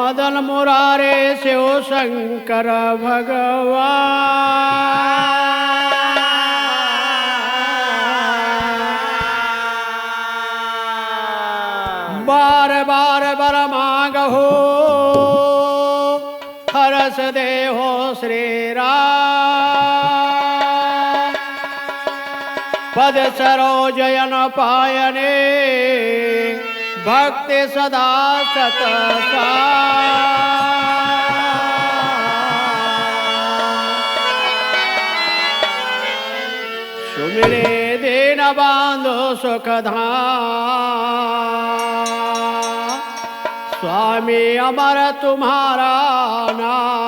मदन मुरारे शिव शंकर भगवान। बार बार बर मांगहो हरस देहो श्री राम। पद सरोजयन पायने भक्ति सदा सतसा। सुमिरे दीन बांधो सुखधाम। स्वामी अमर तुम्हारा नाम।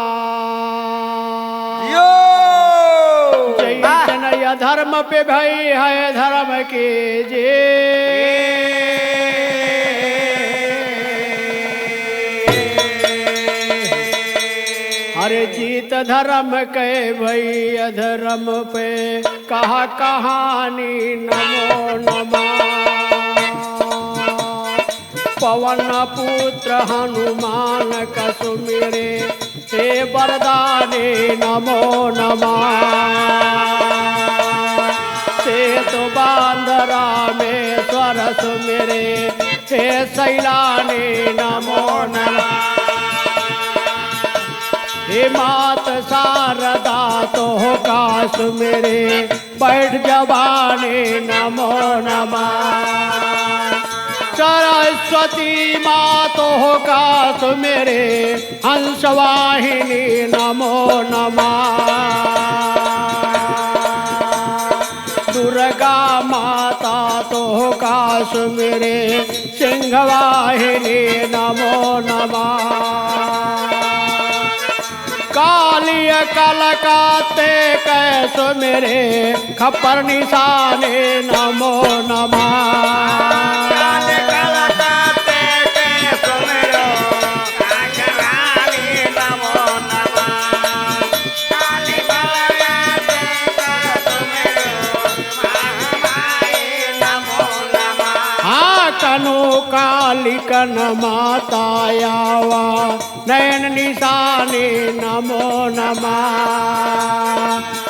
जैसन धर्म पे भई है धर्म के जे। हरे जीत धर्म के भई अधर्म पे कहा कहानी नमो नमः। पवन पुत्र हनुमान कसु मेरे हे वरदाने नमो नमः। से तो बांधरा में स्वरस मेरे हे शैलाने नमो नमः। हे मात शारदा तो काश मेरे बैठ जबाने नमो नमः। सरस्वती मातो काश मेरे हंसवाहिनी नमो नमः। दुर्गा माता तो काश मेरे सिंहवाहिनी नमो नमः। कालिय कलकाते कैसो मेरे खप्पर निशाने नमो नमः। कालिकन मातायावा नयन निशाने नमो नमः।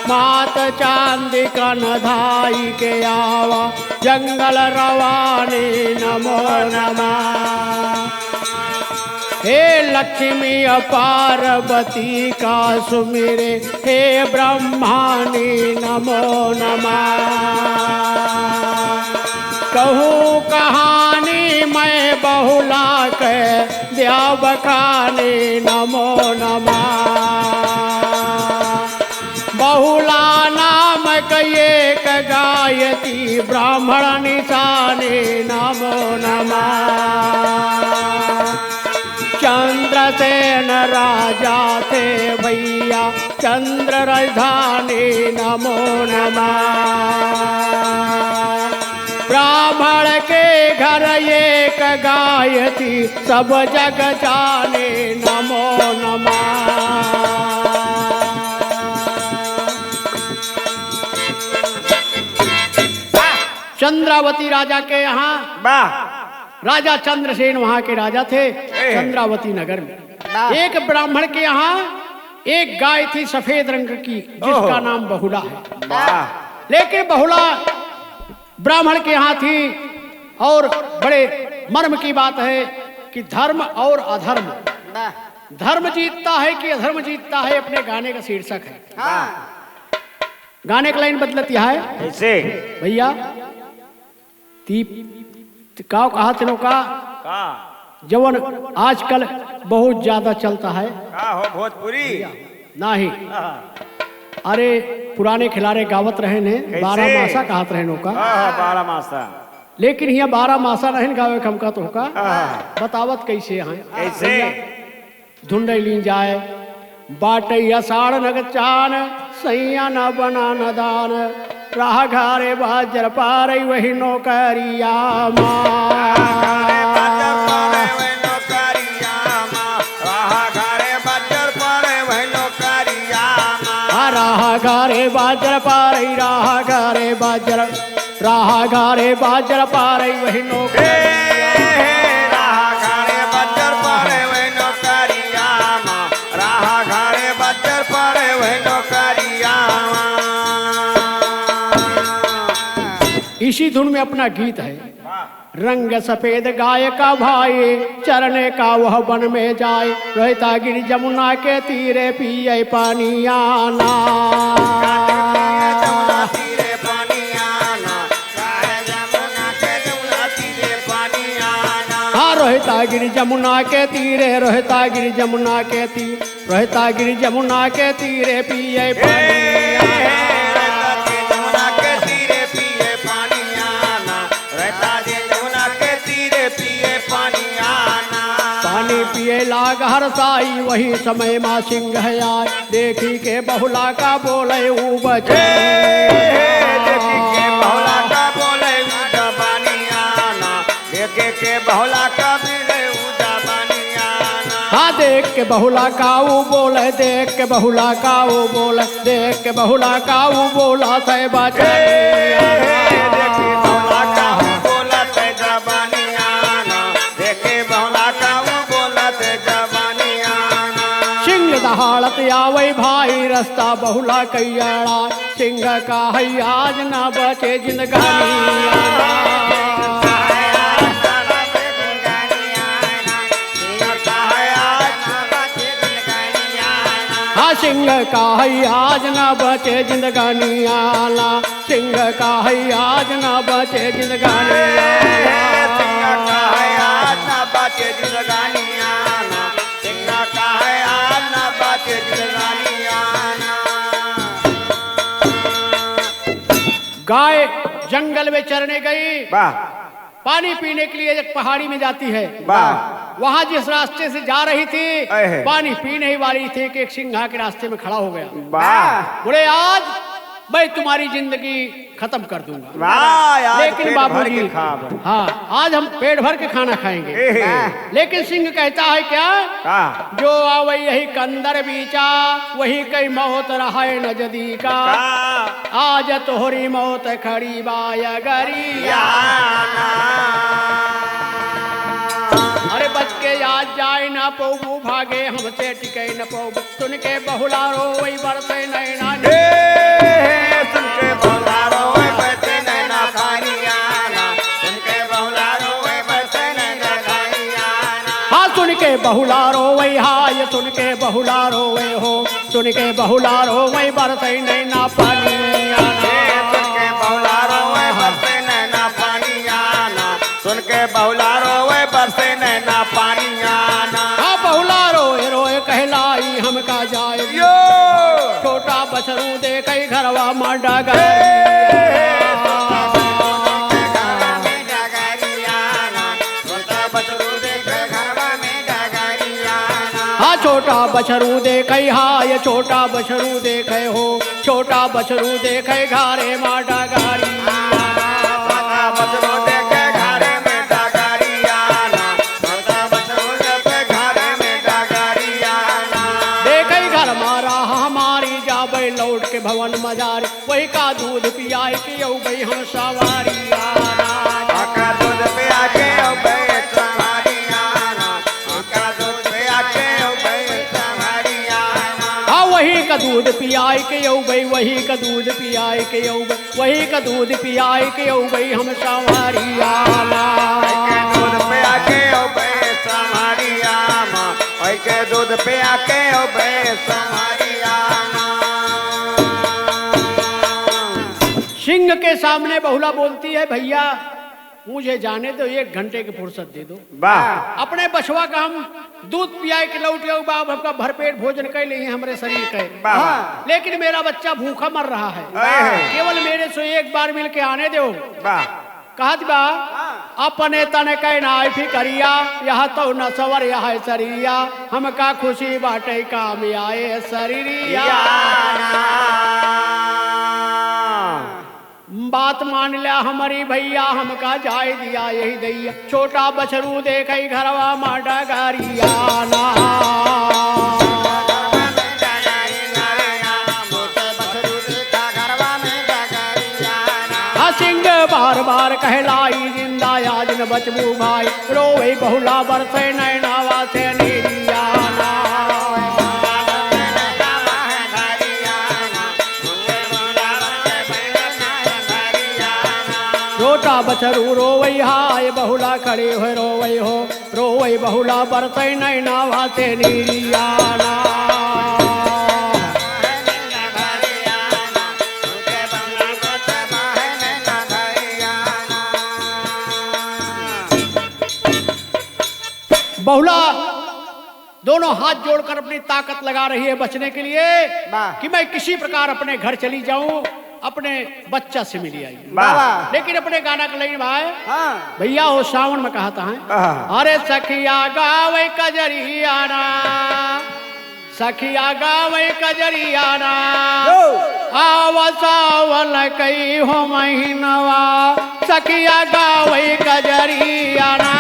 मात चांदी कन धाई के आवा जंगल रवाने नमो नमः। हे लक्ष्मी पार्वती का सुमिरे हे ब्रह्मानी नमो नमः। कहूँ कहानी मैं बहुला के द्या बखाने नमो नमः। बहुला नाम एक गायती ब्राह्मण निशाने नमो नमः। चंद्रसेन राजा थे भैया चंद्र राजधानी नमो नमः। ब्राह्मण के घर एक गायती सब जग जाने नमो नमः। चंद्रावती राजा के यहाँ राजा चंद्रसेन वहाँ के राजा थे चंद्रावती नगर में। एक ब्राह्मण के यहाँ एक गाय थी सफेद रंग की जिसका नाम बहुला है। लेकिन बहुला ब्राह्मण के यहाँ थी और बड़े मर्म की बात है कि धर्म और अधर्म, धर्म जीतता है कि अधर्म जीतता है, अपने गाने का शीर्षक है। गाने का लाइन बदलती है ऐसे भैया का कहा तीनों का जवन आजकल बहुत ज्यादा चलता है भोजपुरी नहीं। अरे पुराने खिलारे गावत रहे ने 12 मासा कहत रहे नौका 12 मासा। लेकिन यहाँ 12 मासा नहीं गावे खमका तो होका बतावत कैसे हैं कैसे धुंडली जाए बाटे अषाढ़ नग चान सैया न बना न दान राह घारे बाजर पार वही नौकरिया राह घारे बाजर पार राह घारे बाजर राह घारे बाजर पार वही नौकरिया इसी धुन में अपना गीत है। रंग सफेद गाय का भाई चरने का वह वन में जाए, रहता गिर जमुना के तीरे पिए पानी आना। रहता गिर जमुना के तीरे, रहता गिर जमुना के तीरे, रहता गिर जमुना के तीरे पिए पानी आना। पानी पिए लाग हरसाई वही समय माँ सिंह आए, देखी के बहुला का बोले ऊ बचे, देखी के बहुला का बोले ऊ जबानी आना, देखे के बहुला का बोले ऊ जबानी आना। हाँ देख के बहुला का ऊ बोले, देख के बहुला का ऊ बोले, देख के बहुला का ऊ बोला से बचे, देखी बहुला का ऊ बोला से जबानी आना, देखे बहुला का दहाड़त आवे भाई रास्ता बहुला कैयाड़ा, सिंह का है आज ना बचे जिंदगानी। हाँ सिंह का है आज ना बचे जिंदगानी आना, सिंह का है आज ना बचे जिंदगानी आना। गाय जंगल में चरने गई, पानी पीने के लिए एक पहाड़ी में जाती है। वहां जिस रास्ते से जा रही थी पानी पीने वाली थी कि एक सिंह के रास्ते में खड़ा हो गया। बोले आज मैं तुम्हारी जिंदगी खत्म कर दूंगा, लेकिन बाबूजी हाँ आज हम पेट भर के खाना खाएंगे। लेकिन सिंह कहता है क्या, जो आवे यही कंदर बीचा वही कई मौत रहा नजदी का, आज तोहरी मौत खड़ी बाया गरिया। अरे बच के आज जाए ना पौबू भागे हमसे टिके न पौबू, सुन के बहुला रो वही बरसे नैना, सुन के बहुला रो वही बरसे नैना पानी आना, सुन के बहुला रो वही बरसे नैना पानी आना। हाँ सुन के बहुला रो वही, हाय सुन के बहुला रो वही हो, सुन के बहुला रो वही बरसे नैना पानी आना, सुन के बहुला रो वही बरसे नैना पानी आना, सुन के बहुला रो वही बरसे नैना पानी आना। हाँ बहुला रोए रोए कहलाई हमका जाए, छोटा बछरू देखे घरवा माँ डगरिया। हाँ छोटा बछरू देखे, हाय छोटा बछरू देखे हो, छोटा बछरू देखे घरे माँ डगरिया। लौट के भवन मजार वही का दूध पियाई के औबई हम सवारी आना, का दूध पिया के औबई सवारी आना, का दूध पिया के औबई सवारी आना। हाँ वही का दूध पियाई के औबई, वही का दूध पियाई के औबई, वही का दूध पियाई के औबई हम सवारी आना, दूध पिया के औबई सवारी आना, वही के दूध पिया के औबई सवारी आना। सिंह के सामने बहुला बोलती है भैया मुझे जाने दो, 1 घंटे की फुर्सत दे दो, अपने बछवा का हम दूध पिया के लौट जाओ, बाप आपका भरपेट भोजन कर लिए हमारे शरीर के, लेकिन मेरा बच्चा भूखा मर रहा है, केवल मेरे से एक बार मिल के आने दो। कहत बा अपने तने कहना फिकरिया, यह तो न सवर यह शरीरिया, हमका खुशी बाटे काम आए शरीरिया। बात मान लिया हमारी भैया हमका जाय दिया यही दैया, छोटा बछरू देखे घरवा माँ डगरिया ना। सिंह बार बार कहलाई जिंदा आज न बचबू भाई, रोवे बहुला बरसे नैनावा से नीरिया ना। छोटा बछरू रोवई हाय बहुला खड़े हो रोवई हो रोवई बहुला बरतई नैना वासे नीरियाना बहुला दोनों हाथ जोड़कर अपनी ताकत लगा रही है बचने के लिए कि मैं किसी प्रकार अपने घर चली जाऊं अपने बच्चा से मिली आई। लेकिन अपने गाना का लाइन भाई भैया हो सावन में कहता है अरे सखिया गावे कजरियाना सखिया गावे कजरियाना आव सावन कई हो महीनवा सखिया गावे कजरियाना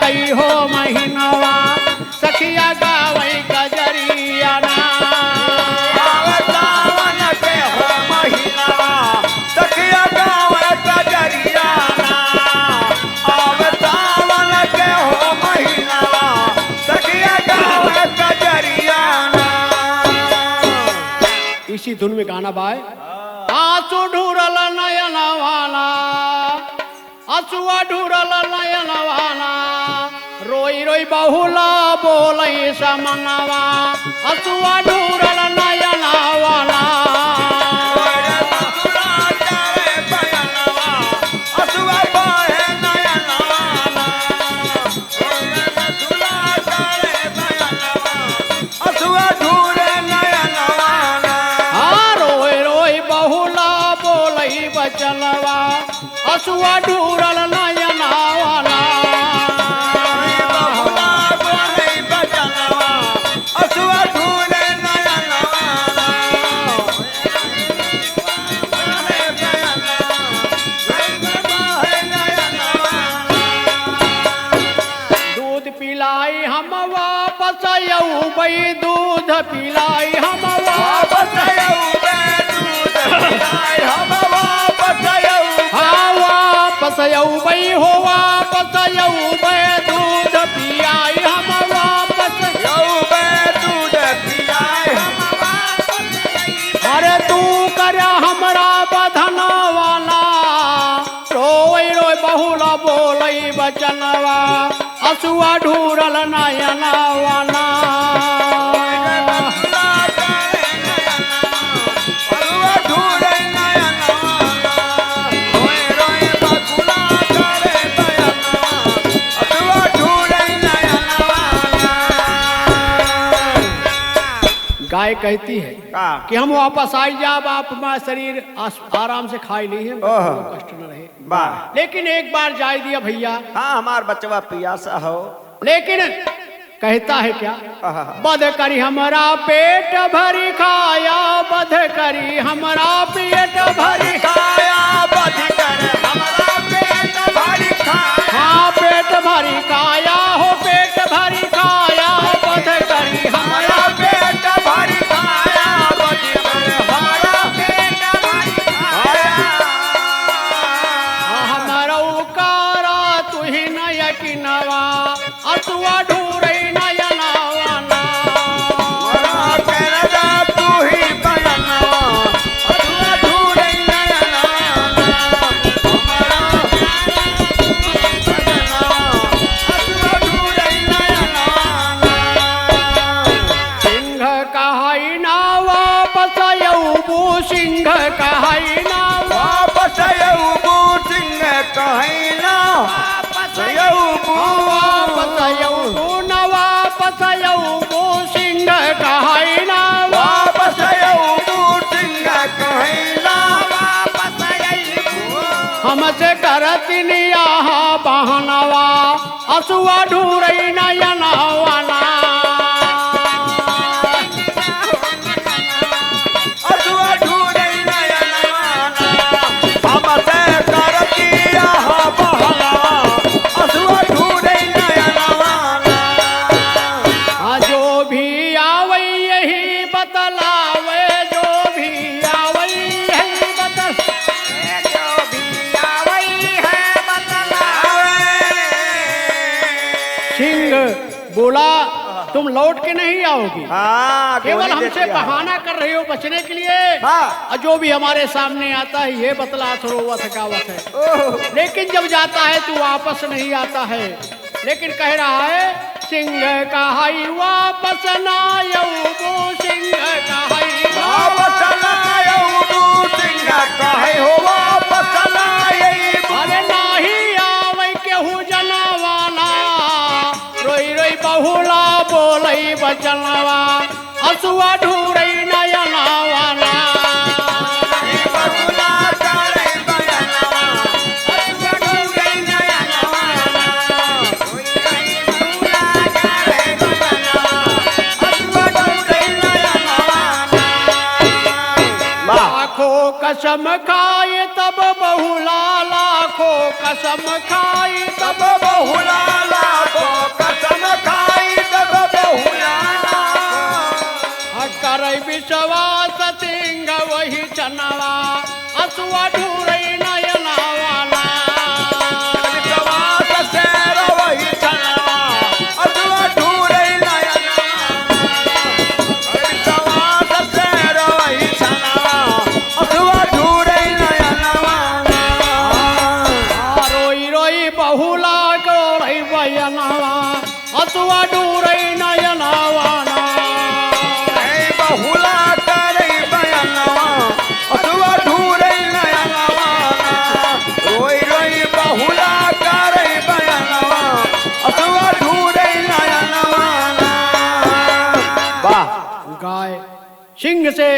कई हो महीनवा सखिया गावई कजरियाना सावन के हो महीनवा सखिया गावई कजरियाना सावन के हो महीनवा सखिया गावई कजरियाना। इसी धुन में गाना बाय आंसू ढूरल नयनवाना आंसुआ ढूरल नयनवाना रोई रोई बहुला बोलई समनवा आंसुआ ढूरल नयनवाना रोई रोई बहुला बोलई बचनवा आंसुआ ढूरल नयनवाना दूध पिलाई हम वापस वापस यौबई हो वापस यौबे दूध पियाई हम वापस यौबे दूध पियाई अरे तू कर हमरा बधनवाना रोई रोई बहुला बोलई बचनवा आंसुआ ढूरल नयनवाना गाय कहती है कि हम वापस आई जाब आप हमारा शरीर आराम से खाई नहीं है कष्ट न रहे लेकिन एक बार जाय दिया भैया हाँ हमार बचवा पियासा हो लेकिन कहता है क्या बध करी हमारा पेट भरी खाया बध करी हमारा पेट भरी खाया बध कर हमारा पेट भरी खाया हाँ पेट भरी खाया हो पेट भरी खाया बध करी हमारा पेट भरी खाया बध कर हमारा पेट भरी खाया हमारा उकारा तू ही न यकीनवा असुआ ढूरे सिंह कहाई ना वापस यौबू सिंह कहाई ना वापस यौबू न वापस यौबू सिंह कहाई ना वापस यौबू सिंह कहाई ना वापस यौबू हमसे करती निया बहनवा असुआ ढूरई नयनवाना सिंह बोला तुम लौट के नहीं आओगी, हाँ, केवल गोली हमसे देती है। बहाना कर रही हो बचने के लिए। हाँ। और जो भी हमारे सामने आता है ये बतला थरोवत गावत है, ओह, लेकिन जब जाता है तू वापस नहीं आता है। लेकिन कह रहा है सिंह कहाई वापस ना आऊं, सिंह कहाई वापस ना आऊं, सिंह कहे हो वापस ना आऊं। अरे नाही आवे केहू जनवाला, रोई रोई बहुला बोलई बचनवा, हसुआ ढूरई नयनवाला। लाखों कसम खाए तब बहुला, लाखों कसम खाए तब बहुला लाखों कसम खाई तब बहुला। कर विश्वास सिंह वही चनवा, हसुआ ढूरई नयनवाला। विश्वास शेर वही चनवा, हसुआ ढूरई नयनवाला। विश्वास शेर वही चनवा, हसुआ ढूरई नयनवाला। रोई रोई बहुला गोरई बयनवा, हसुआ ढूरई नयनवाला। बहुला करई बयनवा, हसुआ ढूरई नयनवाला। रोई रोई बहुला करई बयनवा, हसुआ ढूरई नयनवाला। वाह गाय सिंह से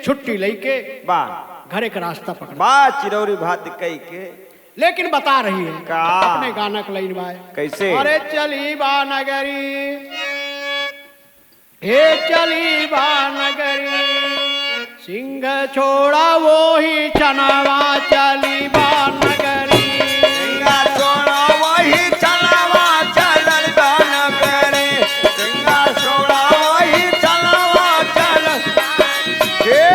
छुट्टी लेके वाह घरे का रास्ता पकड़ा, वाह चिरौरी भात कई के लेकिन बता रही है का अपने गाना का लाइन बाय कैसे? अरे चली बा नगरी, हे चली बा नगरी, सिंह छोड़ा वो ही चनावा, चली बा नगरी। सिंगा छोड़ा वही चलावा चलल बन करे, सिंगा छोड़ा वही चलावा चलल। ये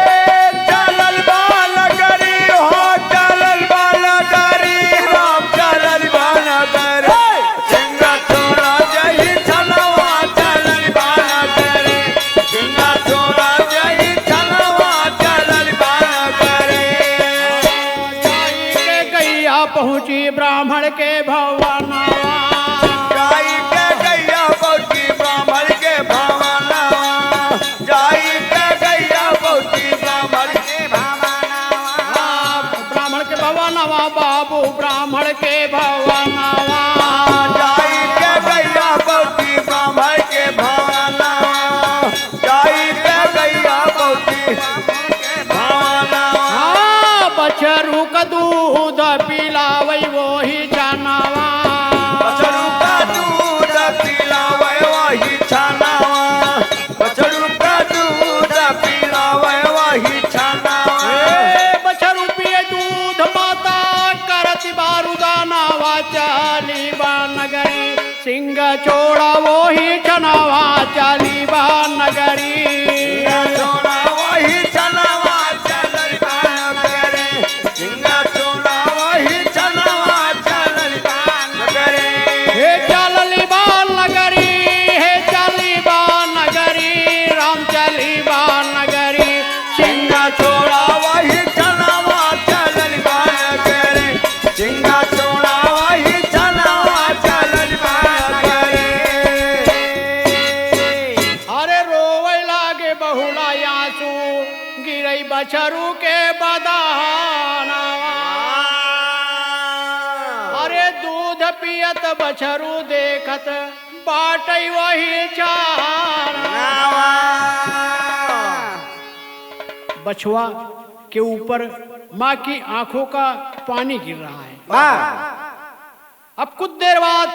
चलल बाल करी हो, चलल बाल करी हो, चलल बाल करे। सिंगा छोड़ा जही चलावा चलल बाल करे, सिंगा छोड़ा जही चलावा चलल बाल करे। जाई के गैया पहुंची ब्राह्मण के भवनवा, जाई के गैया पहुंची ब्राह्मण के भवनवा, जाई के गैया पहुंची ब्राह्मण के भवनवा। ब्राह्मण के भवनवा बाबू, ब्राह्मण के भवनवा। जाई के गैया पहुंची ब्राह्मण के भवनवा, जाई के गैया पहुंची भवनवा। बछरू का दूध पिलावई वो ही जानवा, बछरू का दूध पिलावे वही छानावा, बछरू का दूध पिलावे वही छानावा। बछरू पिए दूध माता करत बारुदानावा, चली बा नगरी, सिंह छोड़ा वो ही चनावा, चली बा नगरी। छोड़ा वही चनावा चलल बान करे, सिंगा छोड़ा वही चनावा चलल बान करे। हे चली बा नगरी, हे चली बा नगरी, राम चली बा नगरी, सिंगा छोड़ा वही चनावा चलल बान करे, सिंगा छोड़ा वही चनावा चलल बान करे। अरे रोवे लागे बहुला आंसू, गिरई बछरू के बदानवा। अरे दूध पियत बछरू देखत, बाटई वही चारा। बछुआ के ऊपर माँ की आंखों का पानी गिर रहा है। अब कुछ देर बाद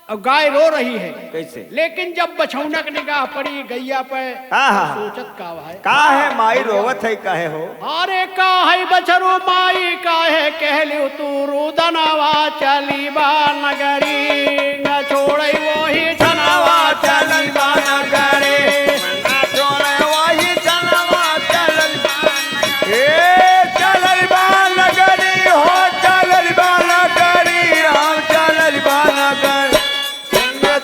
अब गाय रो रही है, कैसे? लेकिन जब बछौनक निगाह पड़ी गैया पे, हाँ। सोचत का है का है माई रोवत है काहे हो? अरे का है बछरू माई काहे कहलियो तू रुदनवा, चली बा नगरी, न छोड़ई वही छनवा, चली बा नगरी। छोड़े वही चनवा चलल हे चलल बान नगरी हो, चलल बान नगरी राम चलल बान नगर। सिंह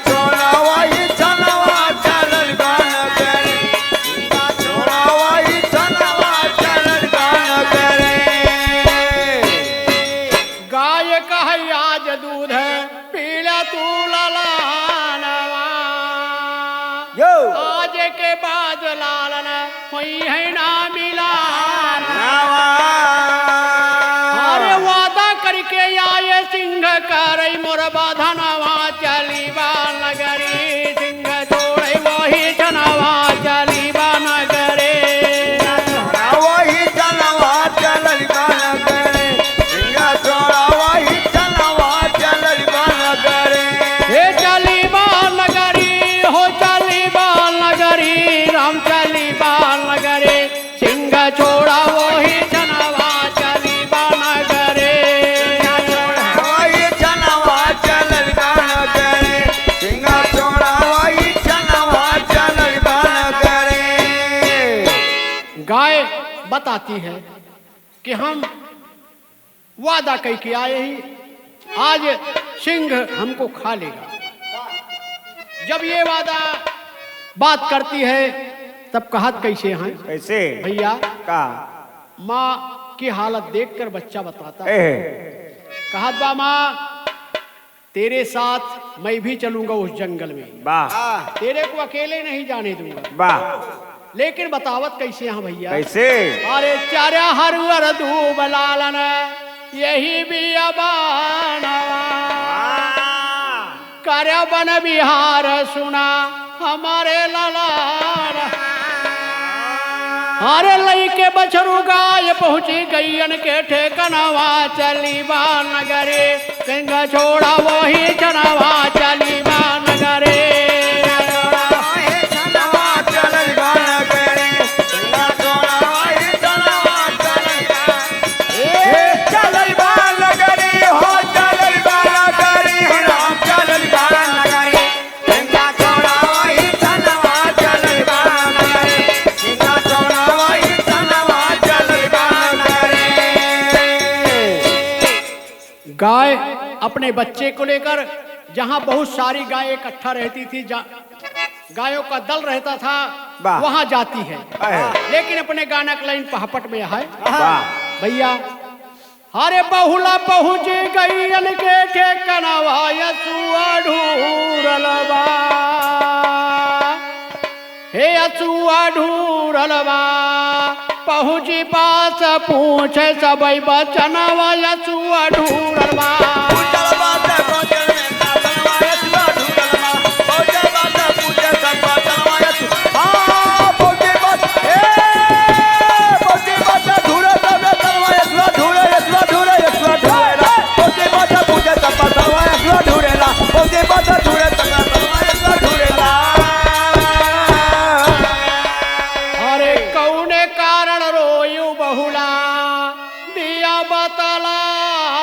होने के बाद लालन हुई है ना मिला। अरे वादा करके आए सिंह कर मोरबा धनवा चली बा नगरी, सिंह छोड़े वही धनवा चली बा नगरे। वही चलवा चलल नगरे, सिंह छोड़ा वही चलवा चलल नगरे। हे चली बा नगरी हो चली बा नगरी, राम चली बा नगरे, सिंह छोड़ा वही धनवा चली बा नगरे। वही चलवा चलल नगरे, सिंह छोड़ा वही चलवा चलल नगरे। गाय बताती है कि हम वादा कह के आए ही, आज सिंह हमको खा लेगा। जब ये वादा बात करती है तब कहत कैसे हैं कैसे भैया? का माँ की हालत देखकर बच्चा बताता है। ए कहत बा माँ तेरे साथ मैं भी चलूंगा उस जंगल में, वाह तेरे को अकेले नहीं जाने दूंगा। वाह लेकिन बतावत कैसे हैं भैया? कैसे? अरे चारा हरुअर दूब लालन यही भी अबानवा, कर बन बिहार सुना हमारे ललार। अरे लई के बछरू गाय पहुंची गईयन के ठेकनवा, चली बा नगरे, सिंह छोड़ा वही चनवा, चली बा नगरे। गाय अपने बच्चे को लेकर जहां बहुत सारी गाय इकट्ठा रहती थी, गायों का दल रहता था, वहां जाती है। लेकिन अपने गाना का लाइन पहापट में है भैया। अरे बहुला पहुंच गई के ठेकनवा, यसुआ ढूरलबा, हे यसुआ ढूरलबा, पहुंची पास पूछे सबई बचनवा, यसुआ ढूरलबा। अरे कौने कारण रोयू बहुला दिया बतलाए,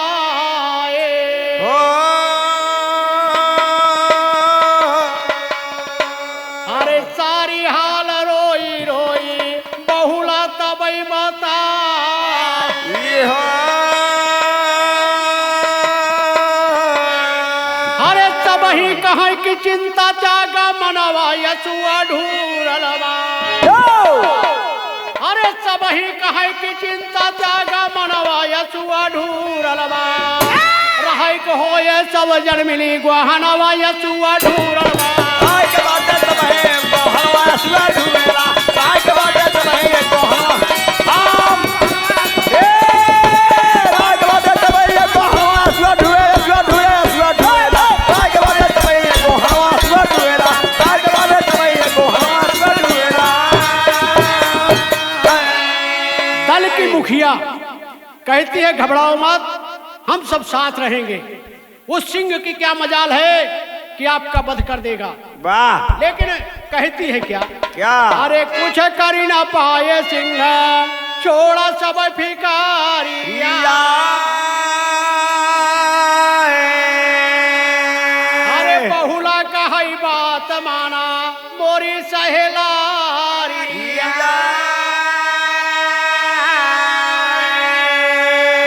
अरे सारी हाल रोई रोई बहुला तबई बता। अरे तबही कहाँ की चिंता जागा मनवा, यसुआ ढूरलबा। अरे सबही कहे की चिंता जागा मनवा, यसुआ ढूरलबा। रहे को होए सब जन मिली गुहनवा, यसुआ ढूरलबा। दल की मुखिया कहती है घबराओ मत, हम सब साथ रहेंगे। उस सिंह की क्या मजाल है कि आपका वध कर देगा। वाह लेकिन कहती है क्या? क्या? अरे कुछ कर ना पाए सिंह, छोड़ा सब फिकारी। अरे बहुला कही बात माना मोरी सहेलारी।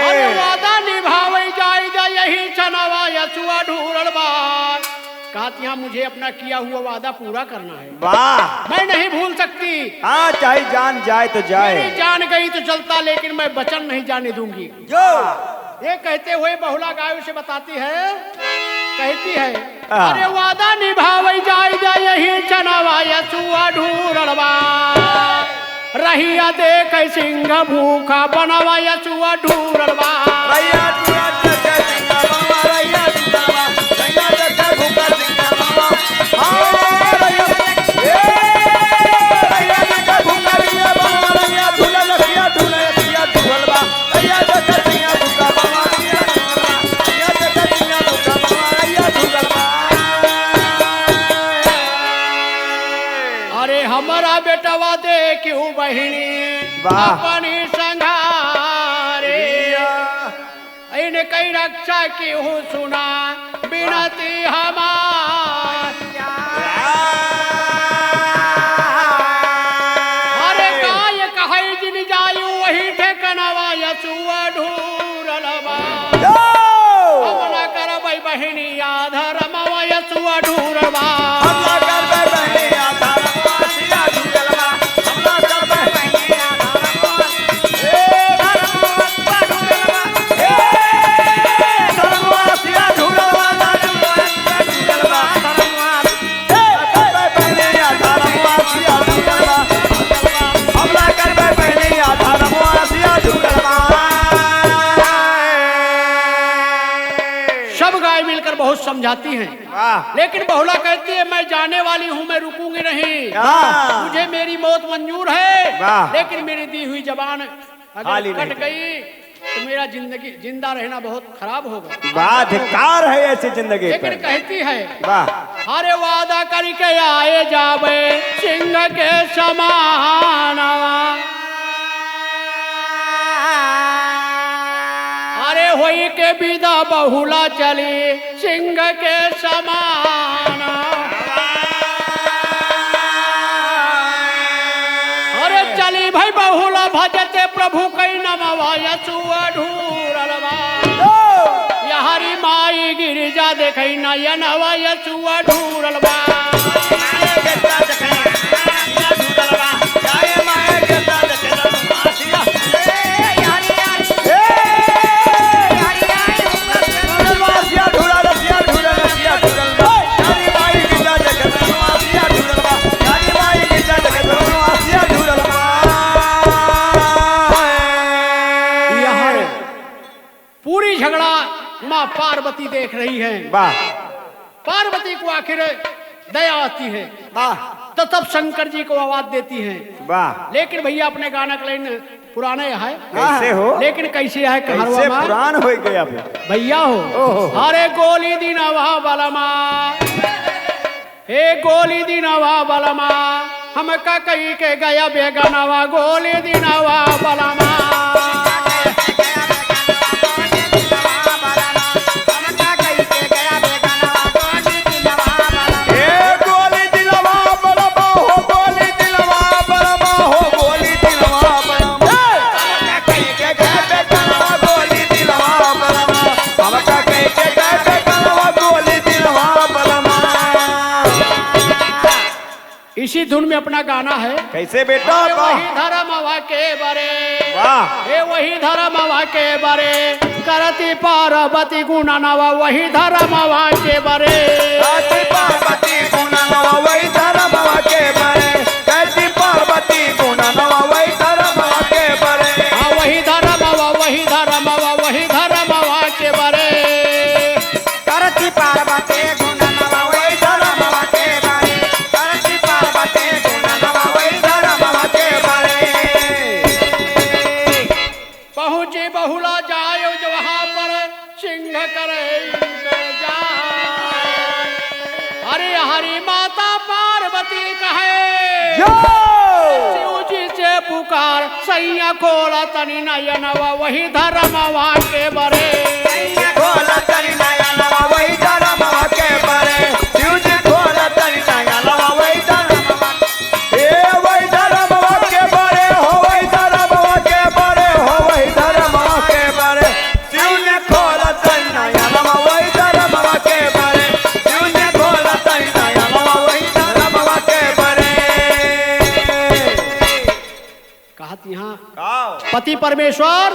अरे वादा निभावे जाए जा यही छनवा, यसुआ ढूरलबा। कहती हाँ मुझे अपना किया हुआ वादा पूरा करना है। वाह मैं नहीं भूल सकती। हाँ चाहे जान जाए तो जाए। मेरी जान गई तो चलता, लेकिन मैं वचन नहीं जाने दूंगी। जो ये कहते हुए बहुला गायों से बताती है, कहती है अरे वादा निभावे जाए जा यही चनवा, यसुआ ढूर रहिया देख सिंह भूखा बनवा यसुआ ढूरलवा रैया दुआ देखे सिंह बनवा रैया दुआ रैया देखे भूखा सिंह बनवा हां रैया रैया देखे भूखा सिंह बनवा रैया झूला रैया झूलवा रैया देखे सिंह भूखा बनवा रैया देखे सिंह भूखा बनवा रैया झूलवा अरे हमारा बेटवा देखियो बहिनी अपनी संघारे इन कई रक्षा की हूँ सुना बिनती हमार अरे काय कहे जिन जायु वही ठेकनवा यसुआ ढूरलवा हमला करबै बहिनी आधरमवा यसुआ ढूरलवा हमला करबै बहिनी आधरमवा सिया ढूरलवा हमला करबै बहिनी आधरमवा ए धरमवा ढूरलवा ए धरमवा सिया ढूरलवा धरमवा धरमवा ए करबै बहिनी आधरमवा सिया ढूरलवा हमला करबै बहिनी आधरमवा सिया ढूरलवा सब गाय मिलकर बहुत समझाती हैं वाह लेकिन बहुला कहती है मैं जाने वाली हूँ मैं रुकूंगी नहीं मुझे मेरी मौत मंजूर है लेकिन मेरी दी हुई जबान अगर कट गई तो मेरा जिंदगी जिंदा रहना बहुत खराब होगा वाह धिक्कार है ऐसी जिंदगी लेकिन पर कहती है वाह अरे वादा करके आए जावे सिंह के समान अरे होई के विदा बहुला चली सिंह के समान अरे चली भाई बहुला भजते प्रभु कई नमवा यसुआ ढूरलवा यहारी माई गिरिजा देखई नयनवा यसुआ ढूरलवा पूरी झगड़ा माँ पार्वती देख रही है वाह पार्वती को आखिर दया आती है वाह तो तब शंकर जी को आवाज देती है वाह लेकिन भैया अपने गाना का लाइन पुराने है कैसे हो लेकिन कैसे है कैसे पुरान हो गया भैया हो अरे गोली दिनवा बलमा हे गोली दिनवा बलमा हम का कही के गया बेगनवा गोली दिनवा बलमा इसी धुन में अपना गाना है कैसे बेटा वही धर्मवा के बरे वाह हे वही धर्मवा के बरे करती पार्वती गुणनवा वही धर्मवा के बरे करती पार्वती गुणनवा वही धर्मवा के बरे करती पार्वती गुणनवा वही धर्मवा के बरे वही धर्मवा वही धर्मवा वही धर्मवा के बरे करती पार्वती गुणनवा वही धर्मवा के बरे करती पार्वती गुणनवा वही धर्मवा के बरे पहुंचे बहुला जायो जो वहां पर सिंह करे अरे हरी माता पार्वती कहे शिव जी से पुकार सैया खोला तनी नयनवा वही धर्मवा के बरे खोला तनी नयनवा वही धर्मवा के बरे शिव जी खोला तनी नयनवा वही धर्मवा ए वही धर्मवा के बरे हो वही धर्मवा के बरे हो वही धर्मवा के बरे शिव ने खोला तनी नयनवा वही धर्मवा के बरे शिव ने खोला तनी नयनवा वही धर्मवा के बरे कहत यहाँ पति परमेश्वर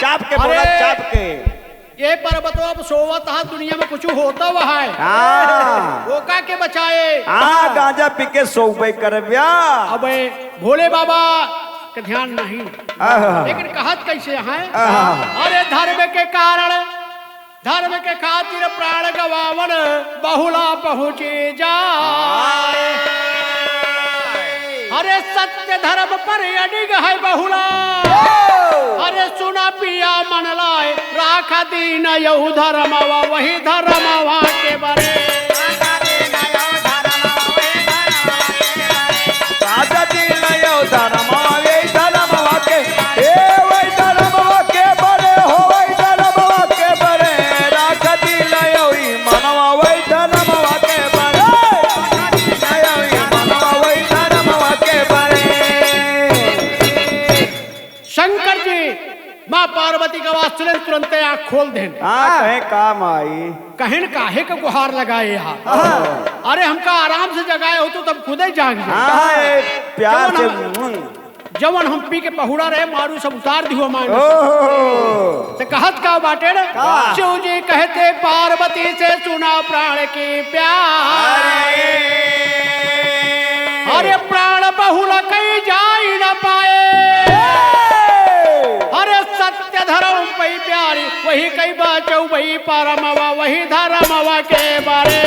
चाप के बोला चाप के ये पर्वतों अब सोवत है दुनिया में कुछ होता हुआ है रोका के बचाए गांजा पी के सोबे कर अब भोले बाबा का ध्यान नहीं, आहा। लेकिन कहत कैसे है, आहा। अरे धर्म के कारण, धर्म के खातिर प्राण गवावन बहुला पहुँचे जाए। अरे सत्य धर्म पर अडिग है बहुला, अरे सुना पिया मन लाए राखा दीन यहू धर्मवा वही धर्मवा के बरे। राजा दीन यहू धर्मवा वही धर्मवा के, ए वही धर्मवा के बरे हो वही धर्मवा के बरे। राजा दीन यहू मनवा वही धर्मवा के बरे, यहू मनवा वही धर्मवा के बरे। शंकर जी माँ पार्वती का वास्तुलन तुरंत आँख खोल देन। कहे काम आई, कहन काहे का गुहार लगाए यहाँ, अरे हमका आराम से जगाए हो तो तब खुद ही जाग जाए। प्यार से जवन हम पी के पहुड़ा रहे मारू सब उतार दियो मान। तो कहत का बाटे न, शिव जी कहते पार्वती से सुना प्राण के प्यार। अरे प्राण बहुल कहीं जाई न पाए, अरे सत्य धर्म पई प्यारी वही कई बाचौ वही परमवा वही धर्मवा के बारे।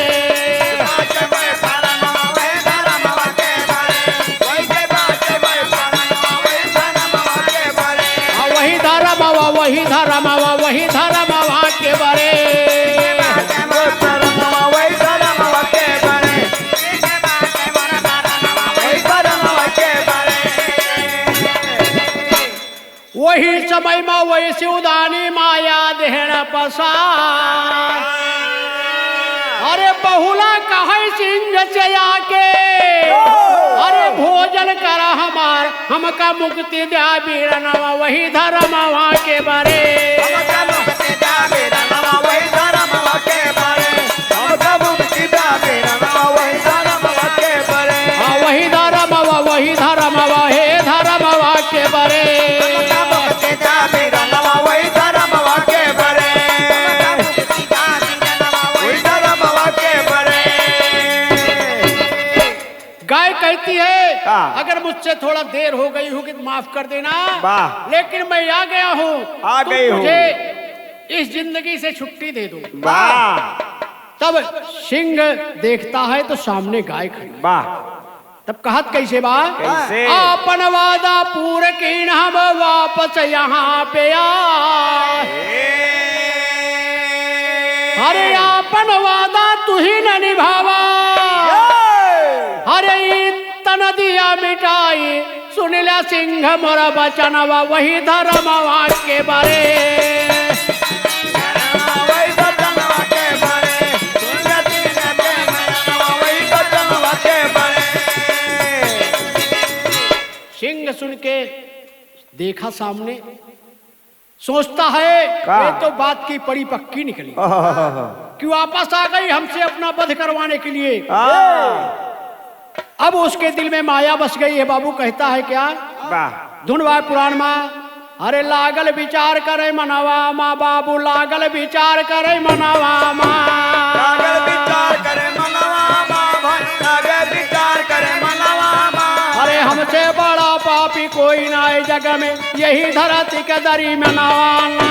वही धर्मवा वही धर्मवा वही धर्मवा के बारे। वही समय में वही शिवदानी माया देहन पसार। अरे बहुला कहे सिंह से आके, अरे भोजन करा हमार हमका मुक्ति द्या बीरनवा वही धर्मवा के बारे। वही धर्मवा वही धर्मवा हे धर्मवा के बारे। गाय कहती है अगर मुझसे थोड़ा देर हो गई होगी तो माफ कर देना, लेकिन मैं आ गया हूँ, आ गई हूँ, मुझे इस जिंदगी से छुट्टी दे दो। तब सिंह देखता है तो सामने गाय खड़ी। तब कहत कैसे बा, अपन वादा पूरा की हम वापस यहाँ पे आए। अरे अपन वादा तू ही न निभावा, अरे तन दिया मिटाई सुन ला सिंह मोरा बचनवा वही धर्मवा के बारे। सिंह सुन के देखा सामने, सोचता है ये तो बात की पड़ी पक्की निकली, कि वापस आ गई हमसे अपना वध करवाने के लिए। अब उसके दिल में माया बस गई है। बाबू कहता है क्या, धुनवा पुराण में, अरे लागल विचार करे मनवा माँ बाबू लागल विचार करे मनवा माँ, लागल विचार करे मनवा माँ, लागल विचार करे मनवा माँ। अरे हमसे बड़ा पापी कोई ना है जग में यही धरती के दरी में नवाना,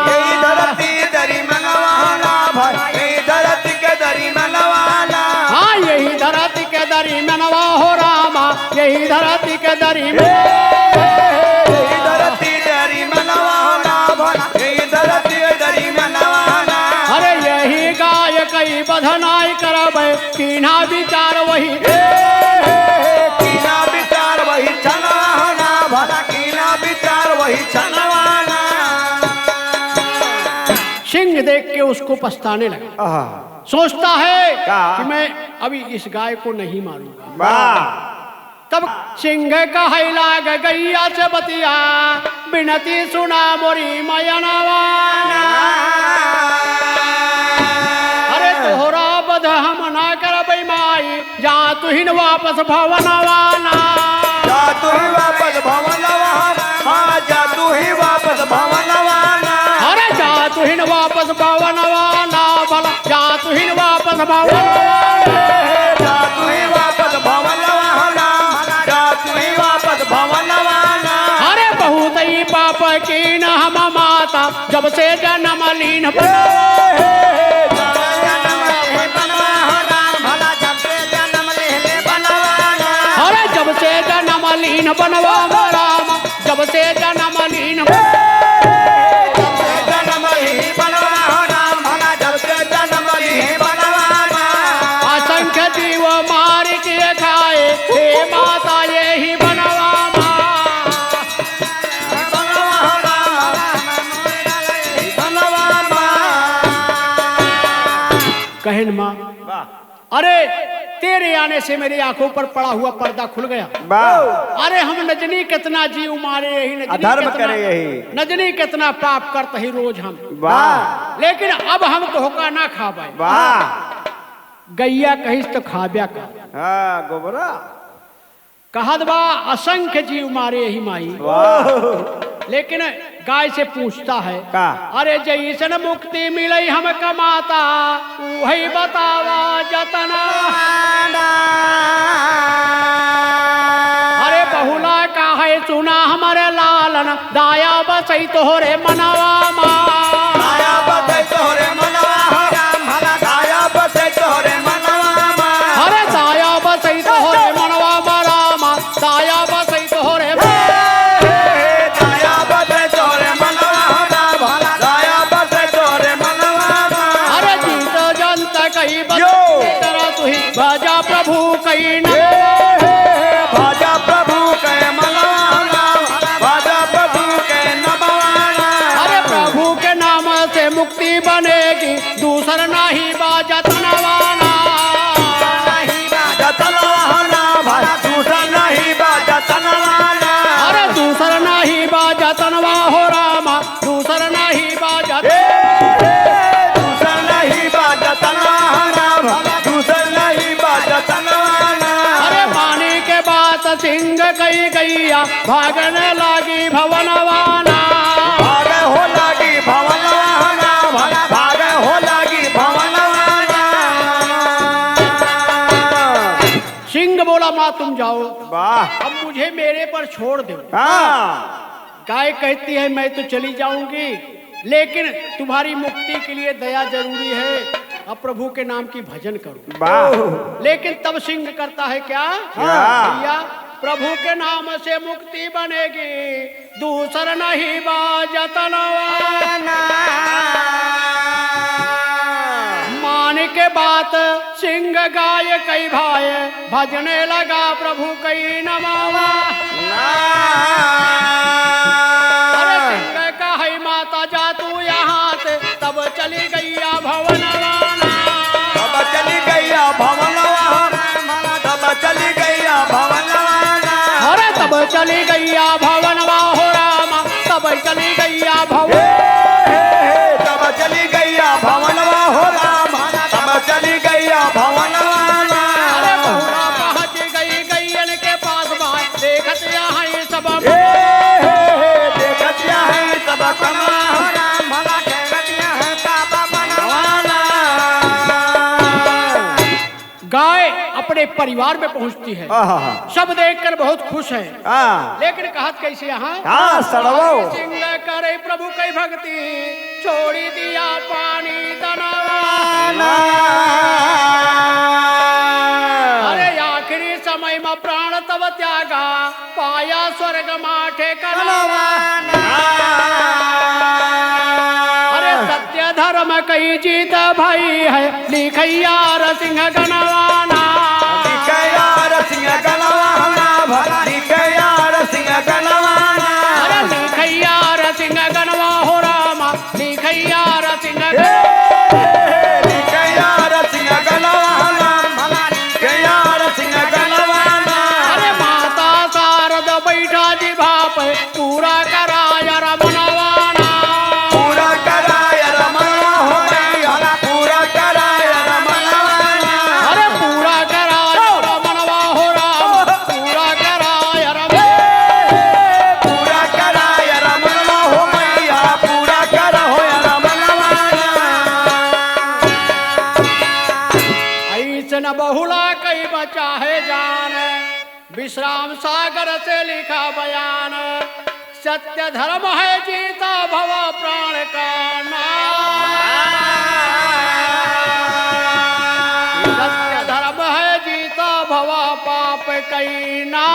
यही धरती दरी में नवाना भाई, यही धरती के दरी में नवाना। हाँ यही धरती के दरी में नवा हो रामा, यही धरती के दरी में, यही धरती दरी में नवाना भाई, यही धरती दरी में नवाना। अरे यही गाय कई बधनाई करबे कीना विचार वही, कीना विचार वही छनवाना भला, कीना विचार वही छनवाना। सिंह देख के उसको पछताने लगा, सोचता है कि मैं अभी इस गाय को नहीं मारूंगा। तब सिंह कहे लाग गैया से बतिया बिनती सुना मोरी मयनवाना, अरे तोहरा बध हम ना करबै माई जा तुहिन वापस भवनवाना, जा तू ही वापस भवनवाना, हाँ जा तू ही वापस भवनवाना। अरे जा तुहिन वापस भवनवाना भला जा तुहिन वापस भवनवाना, जा तू ही वापस भवनवाना, जा तू ही वापस भवनवाना। की न हम माता जब से जन्म लीन अरे जब से जन्म लीन बनवा राम जब से जन्म लीन असंख्य जीव मार के खाए हे माता ये ही बनवा कहन माँ अरे तेरे आने से मेरी आंखों पर पड़ा हुआ पर्दा खुल गया। अरे हम नजनी कितना जीव मारे यही अधर्म करे यही नजनी कितना पाप करते ही रोज हम लेकिन अब हम तो होका ना खा पाए गैया कहिस तो खाब्या का गोबरा कहत बा असंख्य जीव मारे यही माई लेकिन गाय से पूछता है का? अरे जैसन मुक्ति मिलई हम कमाता वही बतावा जतना अरे बहुला का है सुना हमारे लालन दाया बसई तोहरे मनवा दाया बसई तोहरे मनवा दाया बसई तोहरे मनवा अरे दाया बसई तोहरे मनवा रामा दाया बसई तोहरे भाजा प्रभु कई न भाजा प्रभु के मलवाना भाजा प्रभु के नमवाना अरे प्रभु के नाम से मुक्ति बनेगी दूसर नहीं बाजा तनवाना दूसरा नहीं बाजा तनवाना अरे दूसर नहीं बाजा तनवा हो रामा दूसर नहीं बाजा दूसरा नहीं बाजा तनवाना अरे मानी के बात सिंह कई गैया भागने लगी भवनवाना भागे हो लगी भवनवाना भागे हो लगी भवनवाना सिंह बोला माँ तुम जाओ वाह अब मुझे मेरे पर छोड़ दो गाय कहती है मैं तो चली जाऊंगी लेकिन तुम्हारी मुक्ति के लिए दया जरूरी है अब प्रभु के नाम की भजन करो लेकिन तब सिंह करता है क्या भैया प्रभु के नाम से मुक्ति बनेगी दूसर नहीं बाजतनवाना मान के बात सिंह गाय कई भाई भजने लगा प्रभु कई नमावा अरे सिंह का है माता जा तू यहाँ से तब चली गैया भवनवाना तब चली गैया भवनवाना तब चली गैया भवनवाना अरे तब चली गैया भवनवा हो रामा तब चली गैया भवन तब चली गैया भवनवा हो रामा तब चली गैया भवनवाना अरे बहुरा पहुंच गई गैयन के पास भाई देखत यहाँ ये सब देखत यहाँ सब कमा राम भला देखत यहाँ पापा बनवाना गाय अपने परिवार में पहुंचती है सब देखकर बहुत खुश है लेकिन कहत कैसे यहाँ सिंह करे प्रभु कई भक्ति छोड़ी दिया पानी तनवाना अरे आखिरी समय में प्राण तब त्यागा पाया स्वर्ग माठे कलवाना अरे सत्य धर्म कई जीत भाई है लिखैया सिंह गणवाना सिंह गणवाना भला लिखैया सिंह गणवाना अरे लिखैया सिंह गणवा हो रामा लिखैया सिंह लिखैया सिंह गणवाना भला लिखैया सिंह गणवाना अरे माता शारद बैठा जी भाप पूरा कराया रमनवाना पूरा कराया रमनवा हो भला पूरा कराया रमनवाना अरे पूरा कराया रमनवा हो राम पूरा कराया पूरा कराया रमनवा हो मैया पूरा करा हो रमनवाना ऐसन बहुला कई बचा है जान विश्राम सागर से लिखा बयान सत्य धर्म है जीता भव प्राण का सत्य धर्म है जीता भव पाप कई ना